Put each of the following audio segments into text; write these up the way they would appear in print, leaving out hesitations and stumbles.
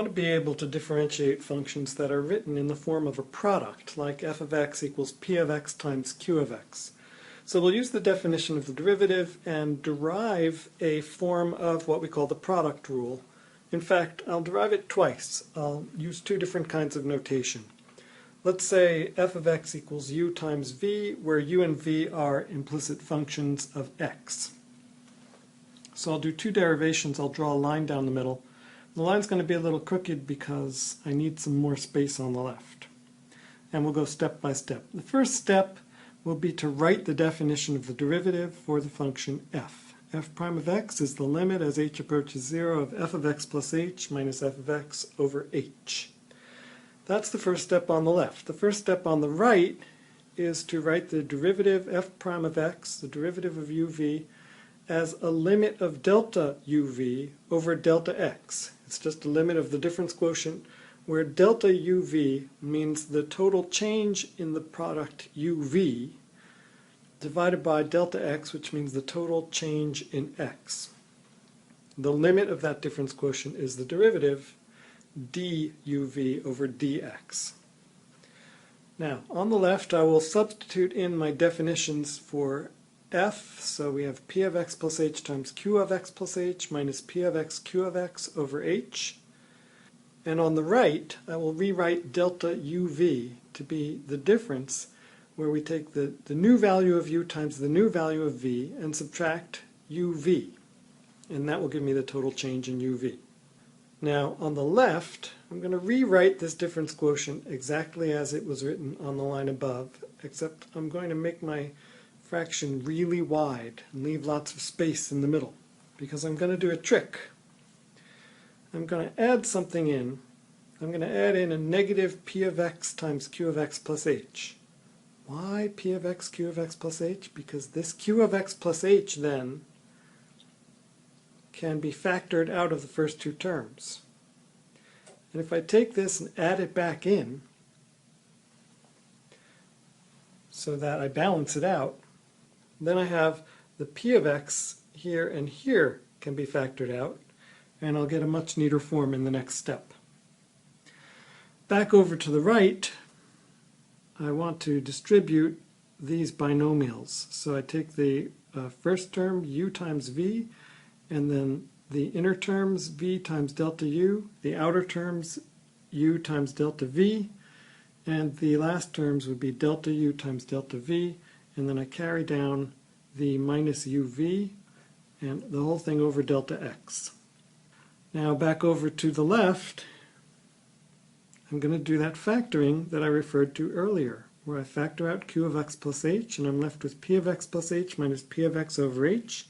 want to be able to differentiate functions that are written in the form of a product, like f of x equals p of x times q of x. So we'll use the definition of the derivative and derive a form of what we call the product rule. In fact, I'll derive it twice. I'll use two different kinds of notation. Let's say f of x equals u times v, where u and v are implicit functions of x. So I'll do two derivations. I'll draw a line down the middle. The line's going to be a little crooked because I need some more space on the left. And we'll go step by step. The first step will be to write the definition of the derivative for the function f. F prime of x is the limit as h approaches 0 of f of x plus h minus f of x over h. That's the first step on the left. The first step on the right is to write the derivative f prime of x, the derivative of uv, as a limit of delta uv over delta x. It's just a limit of the difference quotient where delta uv means the total change in the product uv divided by delta x, which means the total change in x. The limit of that difference quotient is the derivative duv over dx. Now, on the left I will substitute in my definitions for f, so we have p of x plus h times q of x plus h minus p of x q of x over h. And on the right, I will rewrite delta uv to be the difference where we take the new value of u times the new value of v and subtract uv. And that will give me the total change in uv. Now, on the left, I'm going to rewrite this difference quotient exactly as it was written on the line above, except I'm going to make my fraction really wide and leave lots of space in the middle, because I'm going to do a trick. I'm going to add something in. I'm going to add in a negative p of x times q of x plus h. Why p of x, q of x plus h? Because this q of x plus h then can be factored out of the first two terms. And if I take this and add it back in so that I balance it out, then I have the p of x here and here can be factored out, and I'll get a much neater form in the next step. Back over to the right, I want to distribute these binomials. So I take the first term, u times v, and then the inner terms, v times delta u, the outer terms, u times delta v, and the last terms would be delta u times delta v, and then I carry down the minus uv and the whole thing over delta x. Now back over to the left, I'm going to do that factoring that I referred to earlier, where I factor out q of x plus h, and I'm left with p of x plus h minus p of x over h,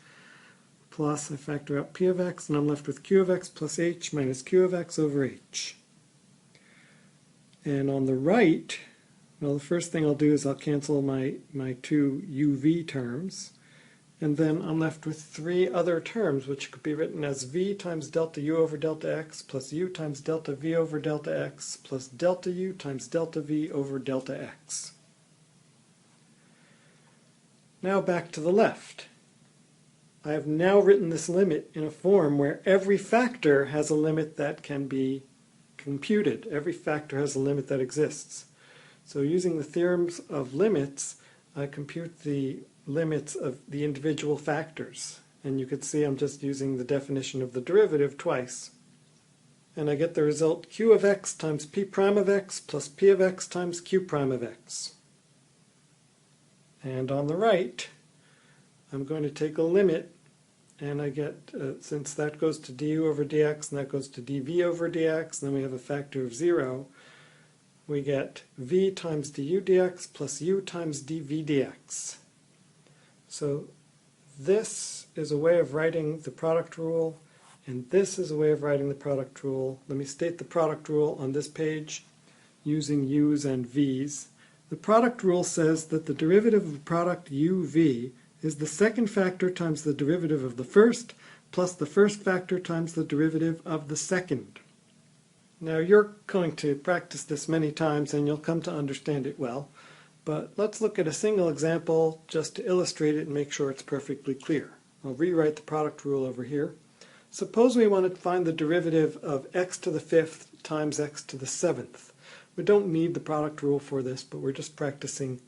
plus I factor out p of x, and I'm left with q of x plus h minus q of x over h. And on the right, well, the first thing I'll do is I'll cancel my two uv terms, and then I'm left with three other terms, which could be written as v times delta u over delta x plus u times delta v over delta x plus delta u times delta v over delta x. Now back to the left. I have now written this limit in a form where every factor has a limit that can be computed. Every factor has a limit that exists. So using the theorems of limits, I compute the limits of the individual factors. And you can see I'm just using the definition of the derivative twice. And I get the result q of x times p prime of x plus p of x times q prime of x. And on the right, I'm going to take a limit, and I get, since that goes to du over dx and that goes to dv over dx, and then we have a factor of 0, we get v times du dx plus u times dv dx. So this is a way of writing the product rule, and this is a way of writing the product rule. Let me state the product rule on this page using u's and v's. The product rule says that the derivative of product uv is the second factor times the derivative of the first plus the first factor times the derivative of the second. Now you're going to practice this many times and you'll come to understand it well, but let's look at a single example just to illustrate it and make sure it's perfectly clear. I'll rewrite the product rule over here. Suppose we want to find the derivative of x to the fifth times x to the seventh. We don't need the product rule for this, but we're just practicing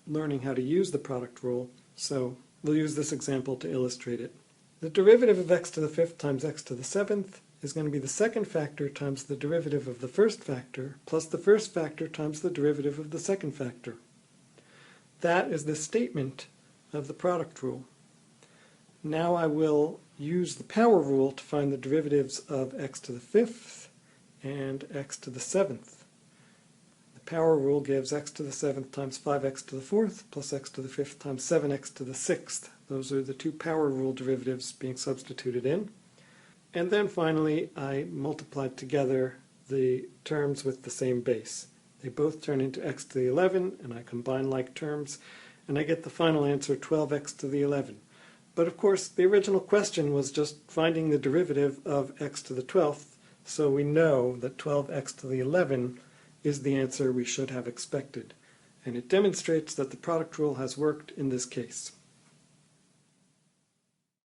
learning how to use the product rule, so we'll use this example to illustrate it. The derivative of x to the fifth times x to the seventh is going to be the second factor times the derivative of the first factor plus the first factor times the derivative of the second factor. That is the statement of the product rule. Now I will use the power rule to find the derivatives of x to the fifth and x to the seventh. The power rule gives x to the seventh times 5x to the fourth plus x to the fifth times 7x to the sixth. Those are the two power rule derivatives being substituted in. And then finally I multiplied together the terms with the same base. They both turn into x to the 11, and I combine like terms, and I get the final answer 12x to the 11. But of course the original question was just finding the derivative of x to the 12th, so we know that 12x to the 11 is the answer we should have expected. And it demonstrates that the product rule has worked in this case.